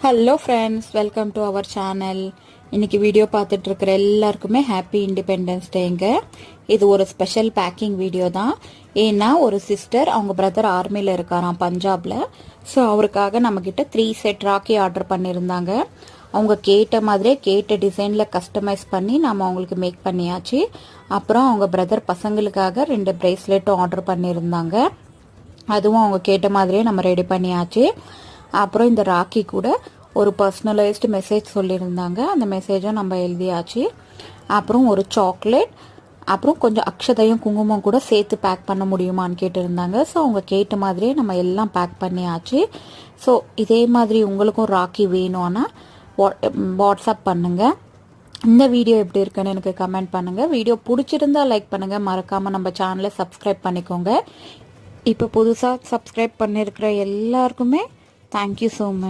Hello friends, welcome to our channel. இன்னைக்கு video பார்த்துட்டு இருக்கிற எல்லாருக்குமே ஹாப்பி இண்டிபெண்டன்ஸ் டேங்க. இது ஒரு ஸ்பெஷல் பேக்கிங் வீடியோ தான். ஏன்னா ஒரு சிஸ்டர் அவங்க பிரதர் ஆர்மியில் இருக்காராம் பஞ்சாப்ல. ஸோ அவருக்காக நம்மக்கிட்ட 3 செட் ராக்கி ஆர்டர் பண்ணியிருந்தாங்க. அவங்க கேட்ட மாதிரியே கேட்ட டிசைனில் கஸ்டமைஸ் பண்ணி நம்ம அவங்களுக்கு மேக் பண்ணியாச்சு. அப்புறம் அவங்க பிரதர் பசங்களுக்காக 2 பிரேஸ்லெட்டும் ஆர்டர் பண்ணியிருந்தாங்க. அதுவும் அவங்க கேட்ட மாதிரியே நம்ம ரெடி பண்ணியாச்சு. அப்புறம் இந்த ராக்கி கூட ஒரு பர்சனலைஸ்டு மெசேஜ் சொல்லியிருந்தாங்க. அந்த மெசேஜும் நம்ம எழுதியாச்சு. அப்புறம் ஒரு சாக்லேட், அப்புறம் கொஞ்சம் அக்ஷதையும் குங்குமம் கூட சேர்த்து பேக் பண்ண முடியுமான்னு கேட்டிருந்தாங்க. ஸோ அவங்க கேட்ட மாதிரியே நம்ம எல்லாம் பேக் பண்ணியாச்சு. ஸோ இதே மாதிரி உங்களுக்கும் ராக்கி வேணும்னா வாட்ஸ்அப் பண்ணுங்கள். இந்த வீடியோ எப்படி இருக்குன்னு எனக்கு கமெண்ட் பண்ணுங்கள். வீடியோ பிடிச்சிருந்தா லைக் பண்ணுங்கள். மறக்காமல் நம்ம சேனலை சப்ஸ்கிரைப் பண்ணிக்கோங்க. இப்போ புதுசாக சப்ஸ்கிரைப் பண்ணியிருக்கிற எல்லாருக்குமே தேங்க்யூ ஸோ மச்.